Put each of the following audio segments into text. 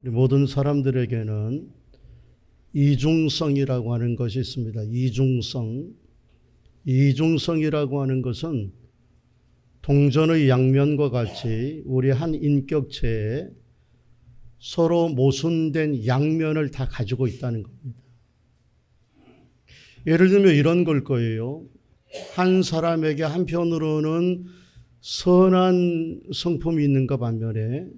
우리 모든 사람들에게는 이중성이라고 하는 것이 있습니다. 이중성이라고 하는 것은 동전의 양면과 같이 우리 한 인격체에 서로 모순된 양면을 다 가지고 있다는 겁니다. 예를 들면 이런 걸 거예요. 한 사람에게 한편으로는 선한 성품이 있는가 반면에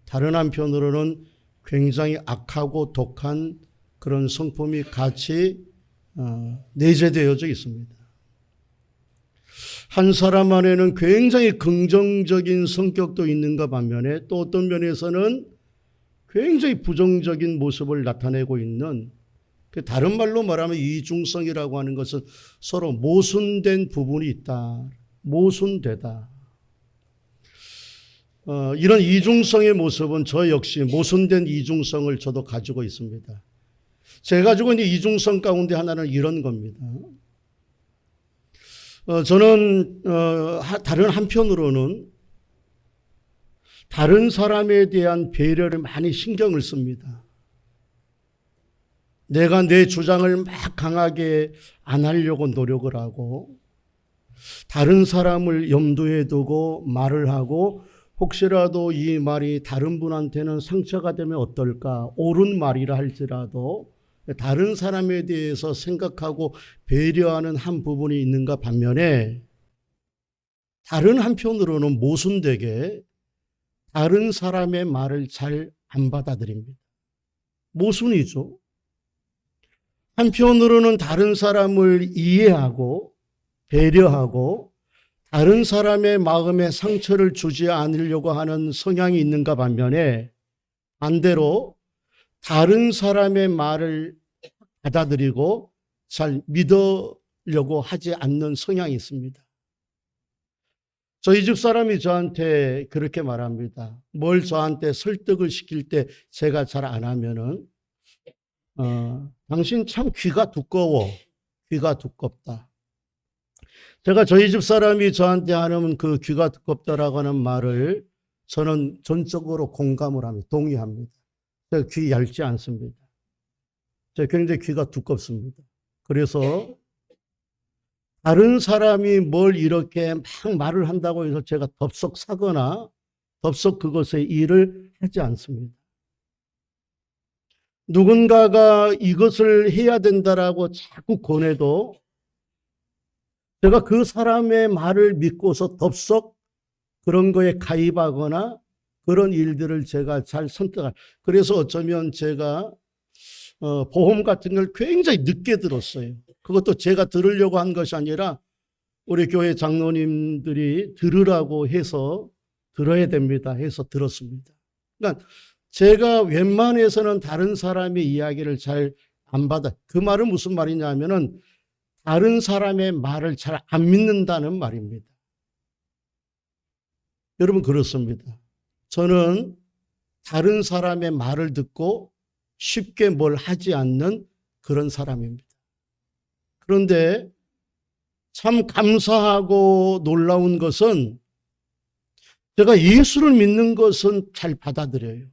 다른 한편으로는 굉장히 악하고 독한 그런 성품이 같이 내재되어져 있습니다. 한 사람 안에는 굉장히 긍정적인 성격도 있는가 반면에 또 어떤 면에서는 굉장히 부정적인 모습을 나타내고 있는, 다른 말로 말하면 이중성이라고 하는 것은 서로 모순된 부분이 있다. 모순되다. 이런 이중성의 모습은 저 역시 모순된 이중성을 저도 가지고 있습니다. 제가 가지고 있는 이중성 가운데 하나는 이런 겁니다. 저는 다른 한편으로는 다른 사람에 대한 배려를 많이 신경을 씁니다. 내가 내 주장을 막 강하게 안 하려고 노력을 하고 다른 사람을 염두에 두고 말을 하고 혹시라도 이 말이 다른 분한테는 상처가 되면 어떨까, 옳은 말이라 할지라도 다른 사람에 대해서 생각하고 배려하는 한 부분이 있는가 반면에 다른 한편으로는 모순되게 다른 사람의 말을 잘 안 받아들입니다. 모순이죠. 한편으로는 다른 사람을 이해하고 배려하고 다른 사람의 마음에 상처를 주지 않으려고 하는 성향이 있는가 반면에 반대로 다른 사람의 말을 받아들이고 잘 믿으려고 하지 않는 성향이 있습니다. 저희 집 사람이 저한테 그렇게 말합니다. 뭘 저한테 설득을 시킬 때 제가 잘 안 하면은 당신 참 귀가 두꺼워. 귀가 두껍다. 제가 저희 집 사람이 저한테 하는 그 귀가 두껍다라고 하는 말을 저는 전적으로 공감을 합니다. 동의합니다. 제가 귀 얇지 않습니다. 제가 굉장히 귀가 두껍습니다. 그래서 다른 사람이 뭘 이렇게 막 말을 한다고 해서 제가 덥석 사거나 덥석 그것에 일을 하지 않습니다. 누군가가 이것을 해야 된다라고 자꾸 권해도 제가 그 사람의 말을 믿고서 덥석 그런 거에 가입하거나 그런 일들을 제가 잘 선택할. 그래서 어쩌면 제가 보험 같은 걸 굉장히 늦게 들었어요. 그것도 제가 들으려고 한 것이 아니라 우리 교회 장로님들이 들으라고 해서 들어야 됩니다 해서 들었습니다. 그러니까 제가 웬만해서는 다른 사람의 이야기를 잘 안 받아. 그 말은 무슨 말이냐 하면은 다른 사람의 말을 잘 안 믿는다는 말입니다. 여러분 그렇습니다. 저는 다른 사람의 말을 듣고 쉽게 뭘 하지 않는 그런 사람입니다. 그런데 참 감사하고 놀라운 것은 제가 예수를 믿는 것은 잘 받아들여요.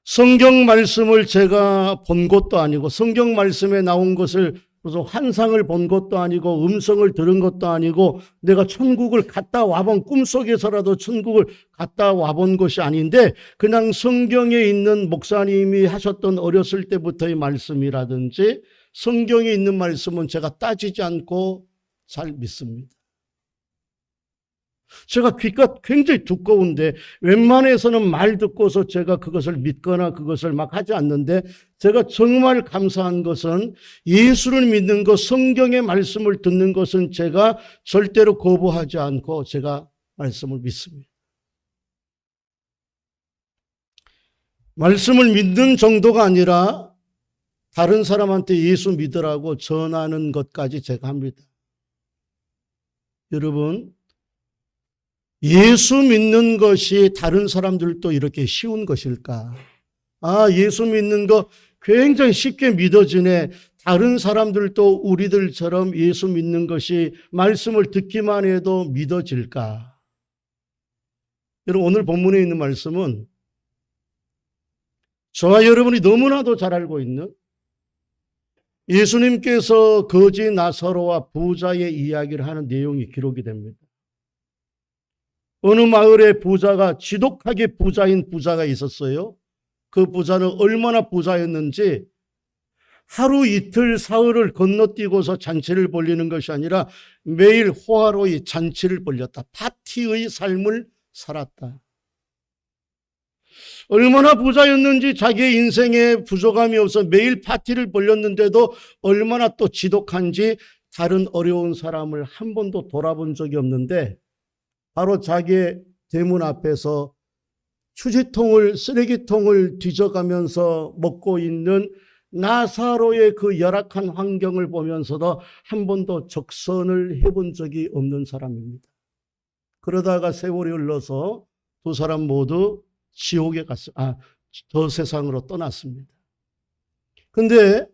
성경 말씀을 제가 본 것도 아니고 성경 말씀에 나온 것을 무슨 환상을 본 것도 아니고 음성을 들은 것도 아니고 내가 천국을 갔다 와본 꿈속에서라도 천국을 갔다 와본 것이 아닌데 그냥 성경에 있는 목사님이 하셨던 어렸을 때부터의 말씀이라든지 성경에 있는 말씀은 제가 따지지 않고 잘 믿습니다. 제가 귀가 굉장히 두꺼운데 웬만해서는 말 듣고서 제가 그것을 믿거나 그것을 막 하지 않는데 제가 정말 감사한 것은 예수를 믿는 것, 성경의 말씀을 듣는 것은 제가 절대로 거부하지 않고 제가 말씀을 믿습니다. 말씀을 믿는 정도가 아니라 다른 사람한테 예수 믿으라고 전하는 것까지 제가 합니다. 여러분, 예수 믿는 것이 다른 사람들도 이렇게 쉬운 것일까? 예수 믿는 거 굉장히 쉽게 믿어지네. 다른 사람들도 우리들처럼 예수 믿는 것이 말씀을 듣기만 해도 믿어질까? 여러분, 오늘 본문에 있는 말씀은 저와 여러분이 너무나도 잘 알고 있는 예수님께서 거지 나사로와 부자의 이야기를 하는 내용이 기록이 됩니다. 어느 마을에 부자가 지독하게 부자인 부자가 있었어요. 그 부자는 얼마나 부자였는지 하루 이틀 사흘을 건너뛰고서 잔치를 벌리는 것이 아니라 매일 호화로이 잔치를 벌렸다. 파티의 삶을 살았다. 얼마나 부자였는지 자기의 인생에 부족함이 없어 매일 파티를 벌렸는데도 얼마나 또 지독한지 다른 어려운 사람을 한 번도 돌아본 적이 없는데 바로 자기의 대문 앞에서 휴지통을, 쓰레기통을 뒤져가면서 먹고 있는 나사로의 그 열악한 환경을 보면서도 한 번도 적선을 해본 적이 없는 사람입니다. 그러다가 세월이 흘러서 두 사람 모두 지옥에 저 세상으로 떠났습니다. 근데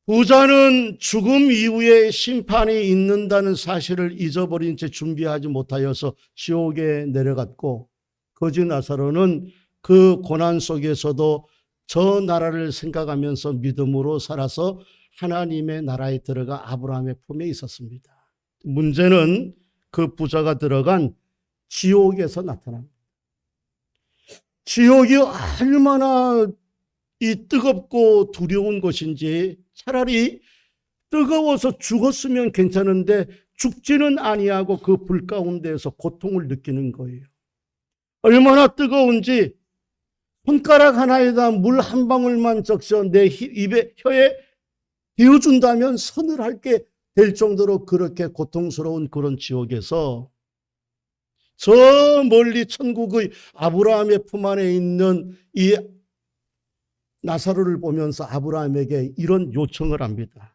부자는 죽음 이후에 심판이 있는다는 사실을 잊어버린 채 준비하지 못하여서 지옥에 내려갔고, 거지 나사로는 그 고난 속에서도 저 나라를 생각하면서 믿음으로 살아서 하나님의 나라에 들어가 아브라함의 품에 있었습니다. 문제는 그 부자가 들어간 지옥에서 나타납니다. 지옥이 얼마나 이 뜨겁고 두려운 것인지, 차라리 뜨거워서 죽었으면 괜찮은데 죽지는 아니하고 그 불 가운데에서 고통을 느끼는 거예요. 얼마나 뜨거운지 손가락 하나에다 물 한 방울만 적셔 내 입에, 혀에 데워준다면 서늘하게 될 정도로 그렇게 고통스러운 그런 지옥에서 저 멀리 천국의 아브라함의 품 안에 있는 이 나사로를 보면서 아브라함에게 이런 요청을 합니다.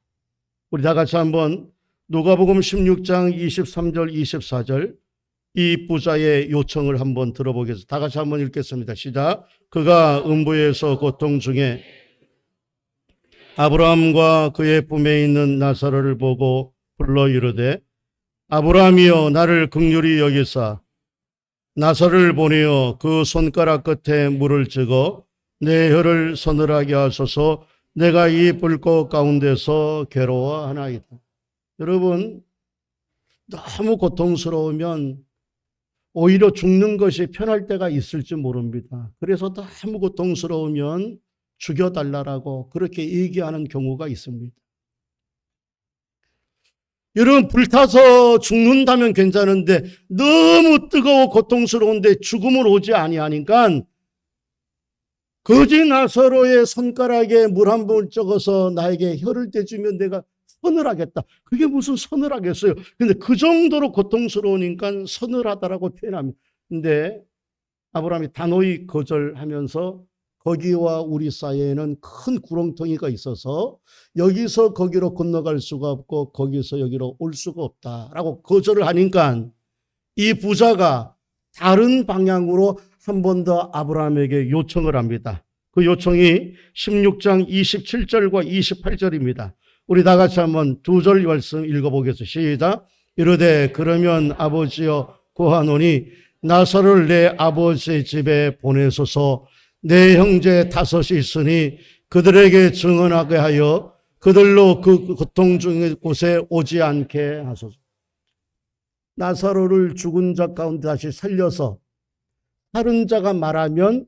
우리 다 같이 한번 누가복음 16장 23절 24절 이 부자의 요청을 한번 들어보겠습니다. 다 같이 한번 읽겠습니다. 시작. 그가 음부에서 고통 중에 아브라함과 그의 품에 있는 나사로를 보고 불러 이르되 아브라함이여 나를 긍휼히 여기사 나사로를 보내어 그 손가락 끝에 물을 찍어 내 혀를 서늘하게 하소서. 내가 이 불꽃 가운데서 괴로워하나이다. 여러분, 너무 고통스러우면 오히려 죽는 것이 편할 때가 있을지 모릅니다. 그래서 너무 고통스러우면 죽여달라고 그렇게 얘기하는 경우가 있습니다. 여러분, 불타서 죽는다면 괜찮은데 너무 뜨거워 고통스러운데 죽음을 오지 아니하니까 거지 나사로의 손가락에 물 한 번 적어서 나에게 혀를 대주면 내가 서늘하겠다. 그게 무슨 서늘하겠어요. 근데 그 정도로 고통스러우니까 서늘하다라고 표현합니다. 근데 아브라함이 단호히 거절하면서 거기와 우리 사이에는 큰 구렁텅이가 있어서 여기서 거기로 건너갈 수가 없고 거기서 여기로 올 수가 없다라고 거절을 하니까 이 부자가 다른 방향으로 한 번 더 아브라함에게 요청을 합니다. 그 요청이 16장 27절과 28절입니다. 우리 다 같이 한번 두 절 말씀 읽어보겠습니다. 시작. 이르되 그러면 아버지여 구하노니 나사로를 내 아버지 집에 보내소서. 내 형제 다섯이 있으니 그들에게 증언하게 하여 그들로 그 고통 중의 곳에 오지 않게 하소서. 나사로를 죽은 자 가운데 다시 살려서 다른 자가 말하면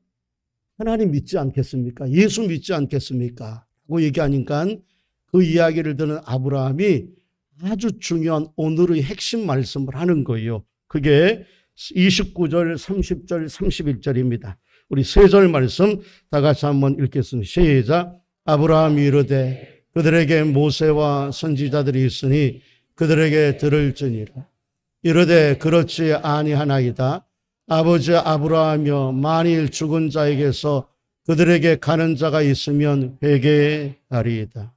하나님 믿지 않겠습니까? 예수 믿지 않겠습니까? 라고 얘기하니까 그 이야기를 듣는 아브라함이 아주 중요한 오늘의 핵심 말씀을 하는 거예요. 그게 29절, 30절, 31절입니다. 우리 세 절 말씀 다 같이 한번 읽겠습니다. 시작. 아브라함이 이르되 그들에게 모세와 선지자들이 있으니 그들에게 들을지니라. 이르되 그렇지 아니하나이다. 아버지 아브라함이여 만일 죽은 자에게서 그들에게 가는 자가 있으면 회개하리이다.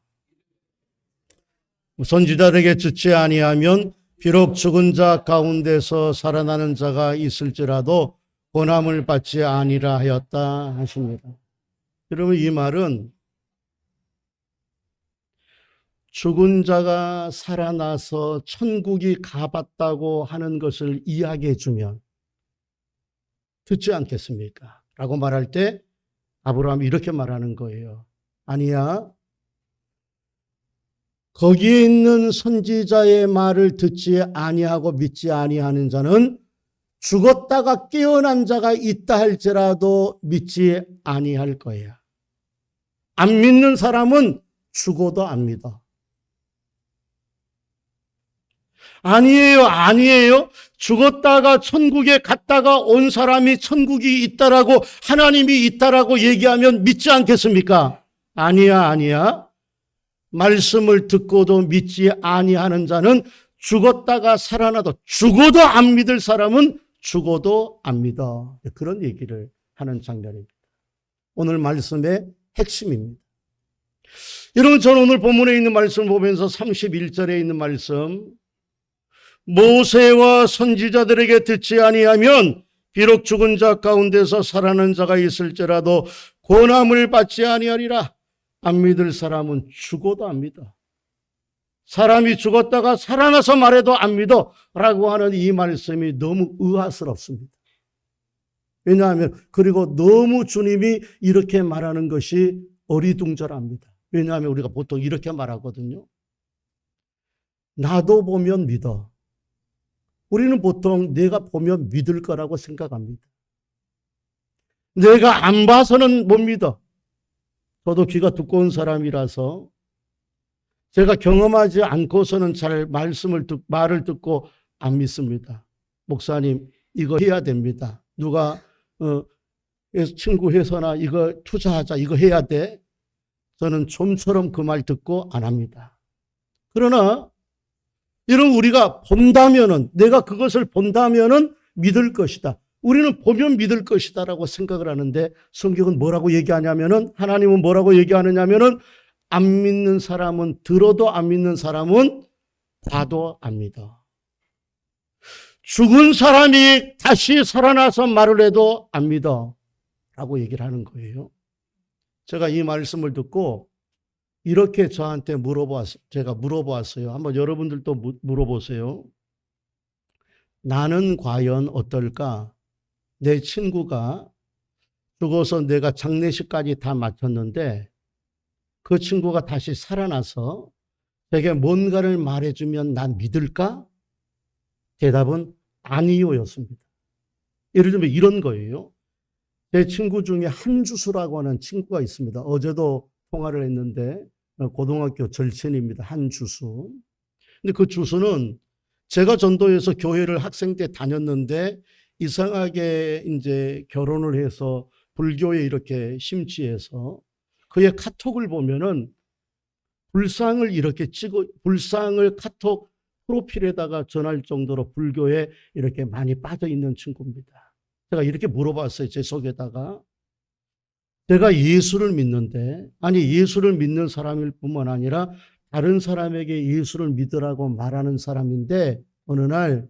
선지자들에게 듣지 아니하면 비록 죽은 자 가운데서 살아나는 자가 있을지라도 권함을 받지 아니라 하였다 하십니다. 여러분, 이 말은 죽은 자가 살아나서 천국이 가봤다고 하는 것을 이야기해 주면 듣지 않겠습니까? 라고 말할 때 아브라함이 이렇게 말하는 거예요. 아니야. 거기에 있는 선지자의 말을 듣지 아니하고 믿지 아니하는 자는 죽었다가 깨어난 자가 있다 할지라도 믿지 아니할 거야. 안 믿는 사람은 죽어도 안 믿어. 아니에요. 죽었다가 천국에 갔다가 온 사람이 천국이 있다라고 하나님이 있다라고 얘기하면 믿지 않겠습니까? 아니야. 말씀을 듣고도 믿지 아니하는 자는 죽었다가 살아나도 죽어도 안 믿을 사람은 죽어도 안 믿어. 그런 얘기를 하는 장면입니다. 오늘 말씀의 핵심입니다. 여러분, 저는 오늘 본문에 있는 말씀을 보면서 31절에 있는 말씀, 모세와 선지자들에게 듣지 아니하면 비록 죽은 자 가운데서 살아난 자가 있을지라도 권함을 받지 아니하리라. 안 믿을 사람은 죽어도 안 믿어. 사람이 죽었다가 살아나서 말해도 안 믿어 라고 하는 이 말씀이 너무 의아스럽습니다. 왜냐하면 그리고 너무 주님이 이렇게 말하는 것이 어리둥절합니다. 왜냐하면 우리가 보통 이렇게 말하거든요. 나도 보면 믿어. 우리는 보통 내가 보면 믿을 거라고 생각합니다. 내가 안 봐서는 못 믿어. 저도 귀가 두꺼운 사람이라서 제가 경험하지 않고서는 잘 말을 듣고 안 믿습니다. 목사님, 이거 해야 됩니다. 누가 친구 해서나 이거 투자하자, 이거 해야 돼. 저는 좀처럼 그 말 듣고 안 합니다. 그러나 이런 우리가 본다면은, 내가 그것을 본다면은 믿을 것이다. 우리는 보면 믿을 것이다라고 생각을 하는데 성경은 뭐라고 얘기하냐면은, 하나님은 뭐라고 얘기하느냐면은, 안 믿는 사람은, 들어도 안 믿는 사람은 봐도 안 믿어. 죽은 사람이 다시 살아나서 말을 해도 안 믿어 라고 얘기를 하는 거예요. 제가 이 말씀을 듣고 이렇게 저한테 제가 물어보았어요. 한번 여러분들도 물어보세요. 나는 과연 어떨까? 내 친구가 죽어서 내가 장례식까지 다 마쳤는데 그 친구가 다시 살아나서 제게 뭔가를 말해주면 난 믿을까? 대답은 아니요였습니다. 예를 들면 이런 거예요. 제 친구 중에 한주수라고 하는 친구가 있습니다. 어제도 통화를 했는데 고등학교 절친입니다. 한주수. 근데 그 주수는 제가 전도해서 교회를 학생 때 다녔는데 이상하게 이제 결혼을 해서 불교에 이렇게 심취해서 그의 카톡을 보면은 불상을 이렇게 불상을 카톡 프로필에다가 전할 정도로 불교에 이렇게 많이 빠져 있는 친구입니다. 제가 이렇게 물어봤어요. 제 속에다가. 내가 예수를 믿는데, 아니 예수를 믿는 사람일 뿐만 아니라 다른 사람에게 예수를 믿으라고 말하는 사람인데 어느 날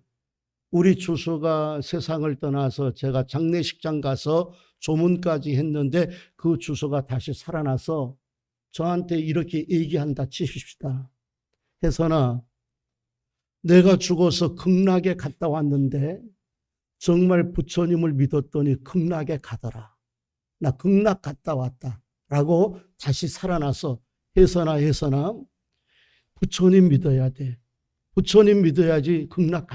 우리 주수가 세상을 떠나서 제가 장례식장 가서 조문까지 했는데 그 주수가 다시 살아나서 저한테 이렇게 얘기한다 치십시다. 혜선아, 내가 죽어서 극락에 갔다 왔는데 정말 부처님을 믿었더니 극락에 가더라. 나 극락 갔다 왔다. 라고 다시 살아나서 혜선아, 부처님 믿어야 돼. 부처님 믿어야지 극락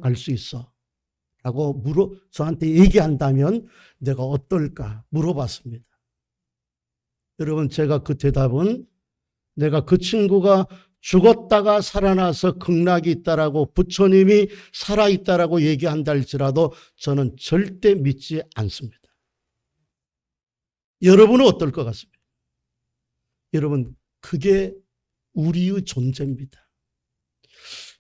갈 수 있어. 라고 저한테 얘기한다면 내가 어떨까 물어봤습니다. 여러분, 제가 그 대답은 내가 그 친구가 죽었다가 살아나서 극락이 있다라고 부처님이 살아있다라고 얘기한다 할지라도 저는 절대 믿지 않습니다. 여러분은 어떨 것 같습니까? 여러분, 그게 우리의 존재입니다.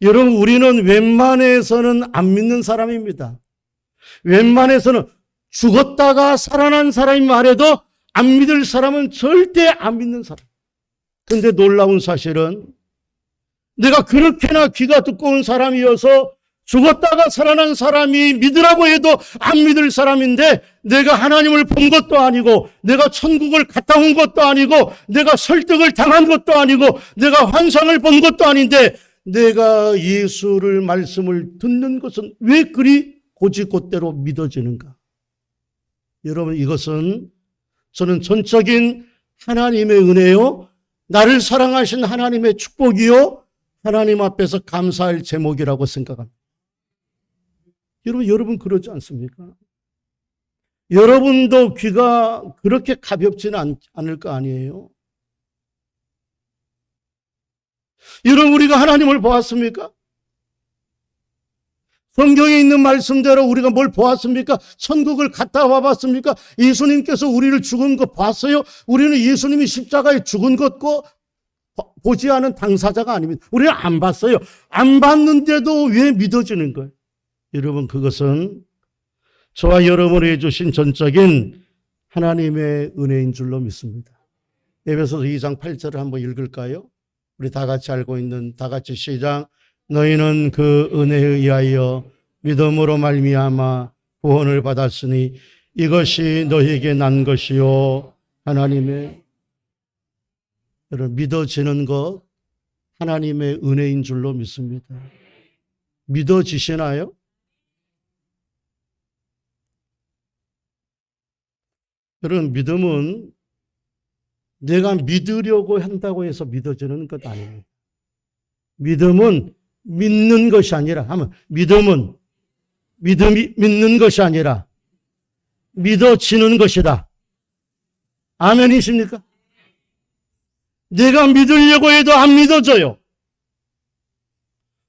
여러분, 우리는 웬만해서는 안 믿는 사람입니다. 웬만해서는 죽었다가 살아난 사람이 말해도 안 믿을 사람은 절대 안 믿는 사람. 근데 놀라운 사실은 내가 그렇게나 귀가 두꺼운 사람이어서 죽었다가 살아난 사람이 믿으라고 해도 안 믿을 사람인데 내가 하나님을 본 것도 아니고 내가 천국을 갔다 온 것도 아니고 내가 설득을 당한 것도 아니고 내가 환상을 본 것도 아닌데 내가 예수를 말씀을 듣는 것은 왜 그리 고지곧대로 믿어지는가? 여러분, 이것은 저는 전적인 하나님의 은혜요, 나를 사랑하신 하나님의 축복이요, 하나님 앞에서 감사할 제목이라고 생각합니다. 여러분 그러지 않습니까? 여러분도 귀가 그렇게 가볍지는 않을 거 아니에요? 여러분, 우리가 하나님을 보았습니까? 성경에 있는 말씀대로 우리가 뭘 보았습니까? 천국을 갔다 와봤습니까? 예수님께서 우리를 죽은 거 봤어요? 우리는 예수님이 십자가에 죽은 것고 보지 않은 당사자가 아닙니다. 우리는 안 봤어요. 안 봤는데도 왜 믿어지는 거예요? 여러분, 그것은 저와 여러분이 해주신 전적인 하나님의 은혜인 줄로 믿습니다. 에베소서 2장 8절을 한번 읽을까요? 우리 다 같이 알고 있는, 다 같이 시작. 너희는 그 은혜에 의하여 믿음으로 말미암아 구원을 받았으니 이것이 너희에게 난 것이요 하나님의, 여러분, 믿어지는 것 하나님의 은혜인 줄로 믿습니다. 믿어지시나요? 여러분, 믿음은 내가 믿으려고 한다고 해서 믿어지는 것 아닙니다. 믿음은 믿는 것이 아니라, 믿음은 믿음이 믿는 것이 아니라 믿어지는 것이다. 아멘이십니까? 내가 믿으려고 해도 안 믿어져요.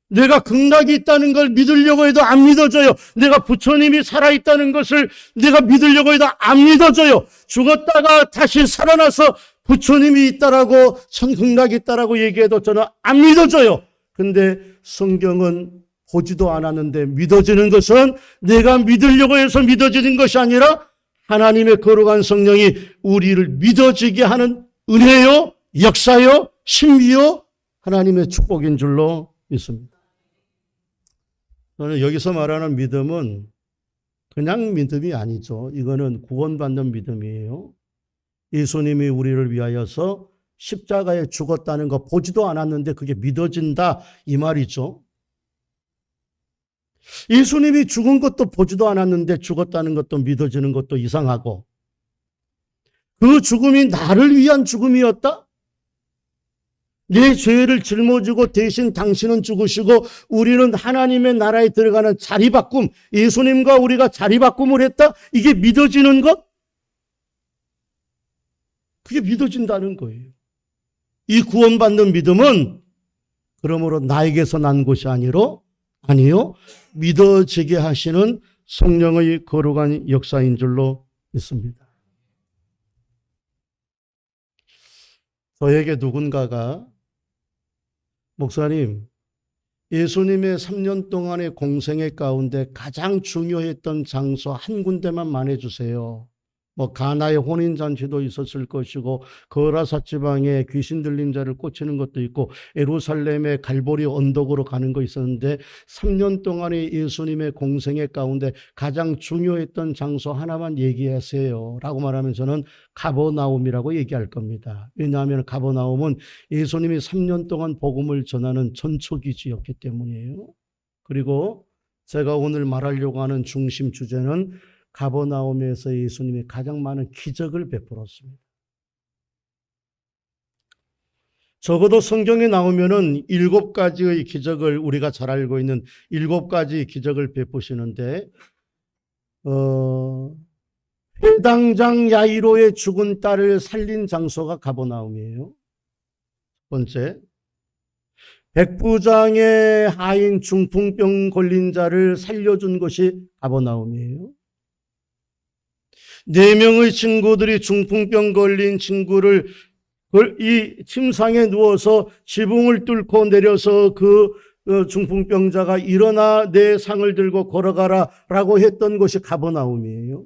내가 극락이 있다는 걸 믿으려고 해도 안 믿어져요. 내가 부처님이 살아있다는 것을 내가 믿으려고 해도 안 믿어져요. 죽었다가 다시 살아나서 부처님이 있다라고, 천극락이 있다라고 얘기해도 저는 안 믿어져요. 근데 성경은 보지도 않았는데 믿어지는 것은 내가 믿으려고 해서 믿어지는 것이 아니라 하나님의 거룩한 성령이 우리를 믿어지게 하는 은혜요, 역사요, 신비요, 하나님의 축복인 줄로 믿습니다. 저는 여기서 말하는 믿음은 그냥 믿음이 아니죠. 이거는 구원받는 믿음이에요. 예수님이 우리를 위하여서 십자가에 죽었다는 거 보지도 않았는데 그게 믿어진다, 이 말이죠. 예수님이 죽은 것도 보지도 않았는데 죽었다는 것도 믿어지는 것도 이상하고, 그 죽음이 나를 위한 죽음이었다? 내 죄를 짊어지고 대신 당신은 죽으시고 우리는 하나님의 나라에 들어가는 자리바꿈, 예수님과 우리가 자리바꿈을 했다? 이게 믿어지는 것? 그게 믿어진다는 거예요. 이 구원받는 믿음은 그러므로 나에게서 난 것이 아니요, 믿어지게 하시는 성령의 거룩한 역사인 줄로 믿습니다. 저에게 누군가가, 목사님, 예수님의 3년 동안의 공생애 가운데 가장 중요했던 장소 한 군데만 말해주세요. 가나의 혼인잔치도 있었을 것이고, 거라사 지방에 귀신 들린 자를 꽂히는 것도 있고, 예루살렘의 갈보리 언덕으로 가는 거 있었는데 3년 동안의 예수님의 공생애 가운데 가장 중요했던 장소 하나만 얘기하세요 라고 말하면 저는 가버나움이라고 얘기할 겁니다. 왜냐하면 가버나움은 예수님이 3년 동안 복음을 전하는 전초기지였기 때문이에요. 그리고 제가 오늘 말하려고 하는 중심 주제는 가버나움에서 예수님이 가장 많은 기적을 베풀었습니다. 적어도 성경에 나오면은 7가지의 기적을, 우리가 잘 알고 있는 7가지 기적을 베푸시는데, 회당장 야이로의 죽은 딸을 살린 장소가 가버나움이에요. 첫 번째, 백부장의 하인 중풍병 걸린 자를 살려준 것이 가버나움이에요. 4명의 친구들이 중풍병 걸린 친구를 이 침상에 누워서 지붕을 뚫고 내려서 그 중풍병자가 일어나 내 상을 들고 걸어가라 라고 했던 것이 가버나움이에요.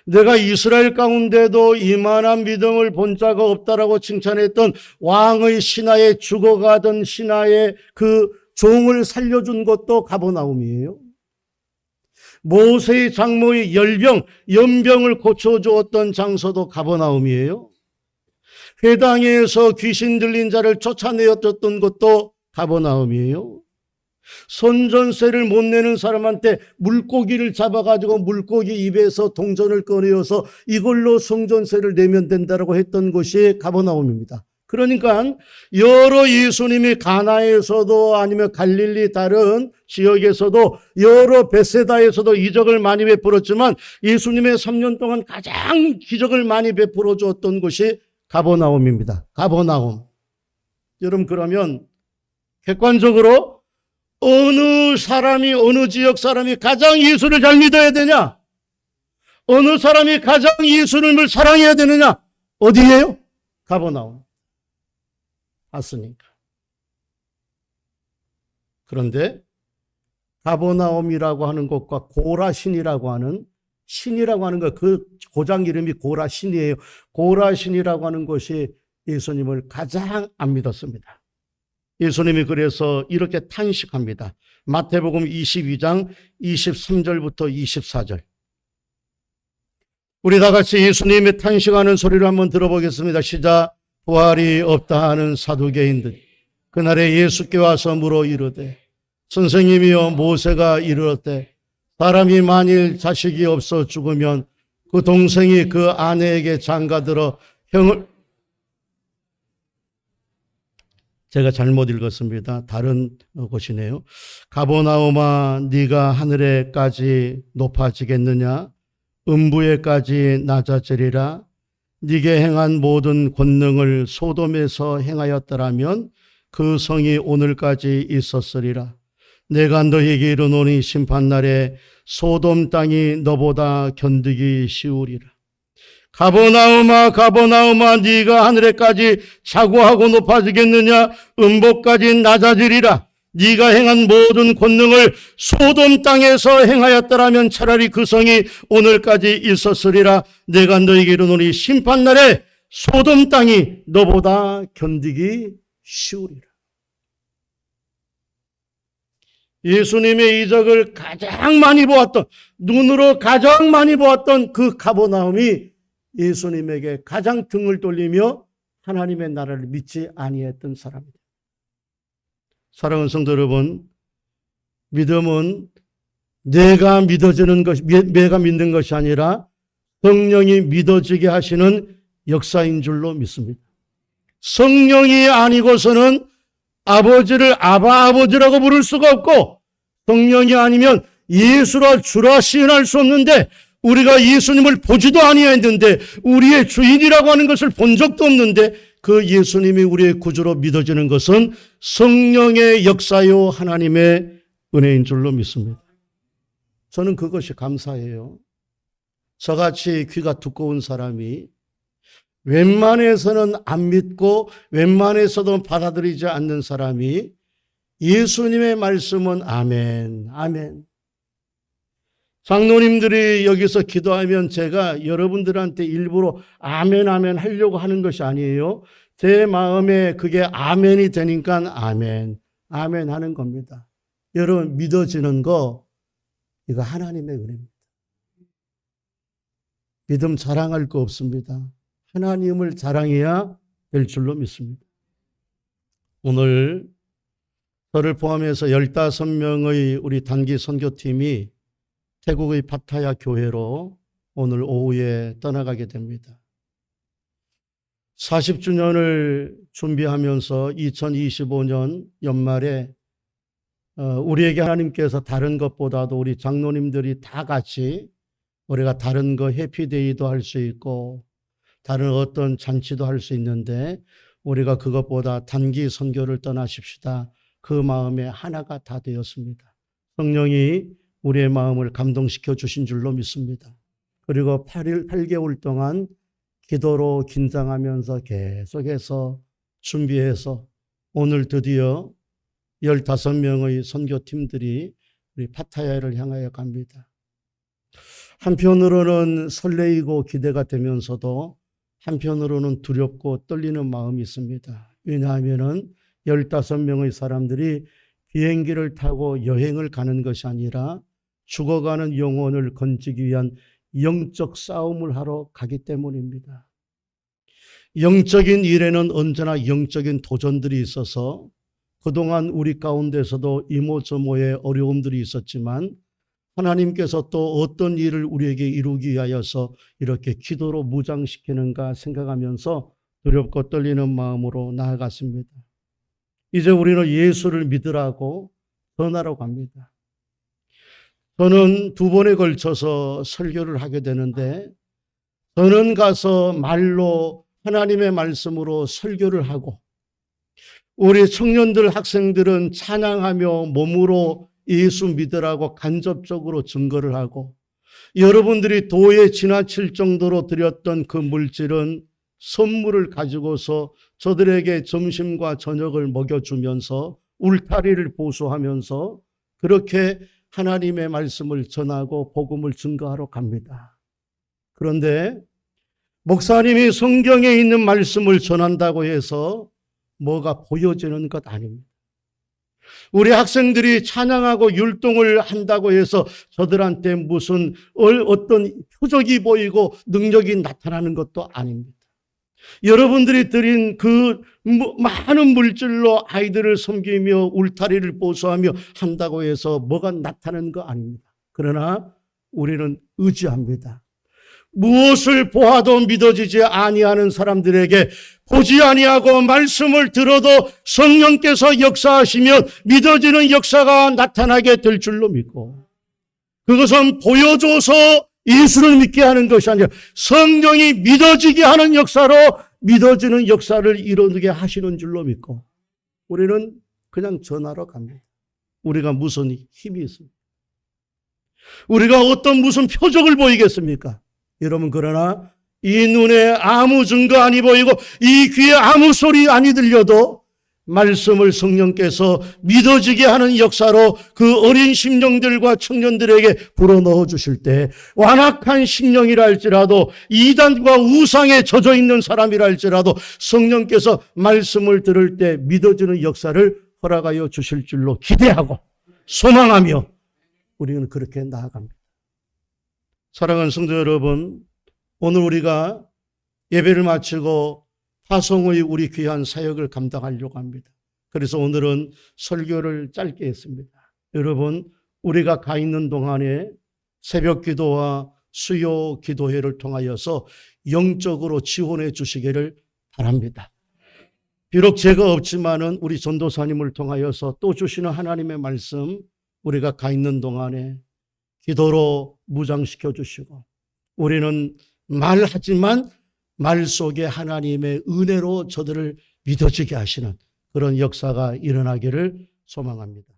내가 이스라엘 가운데도 이만한 믿음을 본 자가 없다라고 칭찬했던 왕의 신하에 죽어가던 신하의 그 종을 살려준 것도 가버나움이에요. 모세의 장모의 연병을 고쳐주었던 장소도 가버나움이에요. 회당에서 귀신 들린 자를 쫓아내었던 것도 가버나움이에요. 선전세를 못 내는 사람한테 물고기를 잡아가지고 물고기 입에서 동전을 꺼내어서 이걸로 성전세를 내면 된다고 했던 곳이 가버나움입니다. 그러니까 여러 예수님이 가나에서도 아니면 갈릴리 다른 지역에서도 여러 베세다에서도 이적을 많이 베풀었지만 예수님의 3년 동안 가장 기적을 많이 베풀어 주었던 곳이 가버나움입니다. 가버나움. 여러분, 그러면 객관적으로 어느 사람이, 어느 지역 사람이 가장 예수를 잘 믿어야 되냐? 어느 사람이 가장 예수님을 사랑해야 되느냐? 어디예요? 가버나움. 봤으니까. 그런데 가버나움이라고 하는 곳과 고라신이라고 하는, 신이라고 하는 것, 그 고장 이름이 고라신이에요. 고라신이라고 하는 곳이 예수님을 가장 안 믿었습니다. 예수님이 그래서 이렇게 탄식합니다. 마태복음 22장 23절부터 24절. 우리 다 같이 예수님의 탄식하는 소리를 한번 들어보겠습니다. 시작. 부활이 없다 하는 사두개인들 그날에 예수께 와서 물어 이르되 선생님이여 모세가 이르렀되 사람이 만일 자식이 없어 죽으면 그 동생이 그 아내에게 장가들어 형을, 제가 잘못 읽었습니다. 다른 곳이네요. 가버나움아 네가 하늘에까지 높아지겠느냐? 음부에까지 낮아지리라. 네게 행한 모든 권능을 소돔에서 행하였더라면 그 성이 오늘까지 있었으리라. 내가 너에게 이르노니 심판날에 소돔 땅이 너보다 견디기 쉬우리라. 가버나움아 가버나움아 네가 하늘에까지 자고하고 높아지겠느냐? 음보까지 낮아지리라. 네가 행한 모든 권능을 소돔 땅에서 행하였더라면 차라리 그 성이 오늘까지 있었으리라. 내가 너에게 이르노니 심판날에 소돔 땅이 너보다 견디기 쉬우리라. 예수님의 이적을 가장 많이 보았던, 눈으로 가장 많이 보았던 그 가버나움이 예수님에게 가장 등을 돌리며 하나님의 나라를 믿지 아니했던 사람입니다. 사랑하는 성도 여러분, 믿음은 내가 믿어지는 것, 내가 믿는 것이 아니라 성령이 믿어지게 하시는 역사인 줄로 믿습니다. 성령이 아니고서는 아버지를 아버지라고 부를 수가 없고, 성령이 아니면 예수라 주라 시인할 수 없는데, 우리가 예수님을 보지도 아니했는데, 우리의 주인이라고 하는 것을 본 적도 없는데, 그 예수님이 우리의 구주로 믿어지는 것은 성령의 역사요 하나님의 은혜인 줄로 믿습니다. 저는 그것이 감사해요. 저같이 귀가 두꺼운 사람이 웬만해서는 안 믿고 웬만해서도 받아들이지 않는 사람이 예수님의 말씀은 아멘, 아멘. 장로님들이 여기서 기도하면 제가 여러분들한테 일부러 아멘, 아멘 하려고 하는 것이 아니에요. 제 마음에 그게 아멘이 되니까 아멘, 아멘 하는 겁니다. 여러분, 믿어지는 거, 이거 하나님의 은혜입니다. 믿음 자랑할 거 없습니다. 하나님을 자랑해야 될 줄로 믿습니다. 오늘 저를 포함해서 15명의 우리 단기 선교팀이 태국의 파타야 교회로 오늘 오후에 떠나가게 됩니다. 40주년을 준비하면서 2025년 연말에 우리에게 하나님께서 다른 것보다도 우리 장로님들이 다 같이 우리가 다른 거 해피데이도 할 수 있고 다른 어떤 잔치도 할 수 있는데 우리가 그것보다 단기 선교를 떠나십시다. 그 마음에 하나가 다 되었습니다. 성령이 우리의 마음을 감동시켜 주신 줄로 믿습니다. 그리고 8개월 동안 기도로 긴장하면서 계속해서 준비해서 오늘 드디어 15명의 선교팀들이 우리 파타야를 향하여 갑니다. 한편으로는 설레이고 기대가 되면서도 한편으로는 두렵고 떨리는 마음이 있습니다. 왜냐하면 15명의 사람들이 비행기를 타고 여행을 가는 것이 아니라 죽어가는 영혼을 건지기 위한 영적 싸움을 하러 가기 때문입니다. 영적인 일에는 언제나 영적인 도전들이 있어서 그동안 우리 가운데서도 이모저모의 어려움들이 있었지만 하나님께서 또 어떤 일을 우리에게 이루기 위하여서 이렇게 기도로 무장시키는가 생각하면서 두렵고 떨리는 마음으로 나아갔습니다. 이제 우리는 예수를 믿으라고 전하러 갑니다. 저는 2번에 걸쳐서 설교를 하게 되는데 저는 가서 말로 하나님의 말씀으로 설교를 하고 우리 청년들 학생들은 찬양하며 몸으로 예수 믿으라고 간접적으로 증거를 하고 여러분들이 도에 지나칠 정도로 드렸던 그 물질은 선물을 가지고서 저들에게 점심과 저녁을 먹여주면서 울타리를 보수하면서 그렇게 하나님의 말씀을 전하고 복음을 증거하러 갑니다. 그런데 목사님이 성경에 있는 말씀을 전한다고 해서 뭐가 보여지는 것 아닙니다. 우리 학생들이 찬양하고 율동을 한다고 해서 저들한테 무슨 어떤 표적이 보이고 능력이 나타나는 것도 아닙니다. 여러분들이 드린 그 많은 물질로 아이들을 섬기며 울타리를 보수하며 한다고 해서 뭐가 나타나는 거 아닙니다. 그러나 우리는 의지합니다. 무엇을 보아도 믿어지지 아니하는 사람들에게 보지 아니하고 말씀을 들어도 성령께서 역사하시면 믿어지는 역사가 나타나게 될 줄로 믿고 그것은 보여줘서 예수를 믿게 하는 것이 아니라 성령이 믿어지게 하는 역사로 믿어지는 역사를 이루게 하시는 줄로 믿고 우리는 그냥 전하러 갑니다. 우리가 무슨 힘이 있습니까? 우리가 무슨 표적을 보이겠습니까? 여러분 그러나 이 눈에 아무 증거 아니 보이고 이 귀에 아무 소리 아니 들려도 말씀을 성령께서 믿어지게 하는 역사로 그 어린 심령들과 청년들에게 불어넣어 주실 때 완악한 심령이라 할지라도 이단과 우상에 젖어 있는 사람이라 할지라도 성령께서 말씀을 들을 때 믿어지는 역사를 허락하여 주실 줄로 기대하고 소망하며 우리는 그렇게 나아갑니다. 사랑하는 성도 여러분, 오늘 우리가 예배를 마치고 파송의 우리 귀한 사역을 감당하려고 합니다. 그래서 오늘은 설교를 짧게 했습니다. 여러분, 우리가 가 있는 동안에 새벽 기도와 수요 기도회를 통하여서 영적으로 지원해 주시기를 바랍니다. 비록 제가 없지만은 우리 전도사님을 통하여서 또 주시는 하나님의 말씀 우리가 가 있는 동안에 기도로 무장시켜 주시고 우리는 말하지만 말 속에 하나님의 은혜로 저들을 믿어지게 하시는 그런 역사가 일어나기를 소망합니다.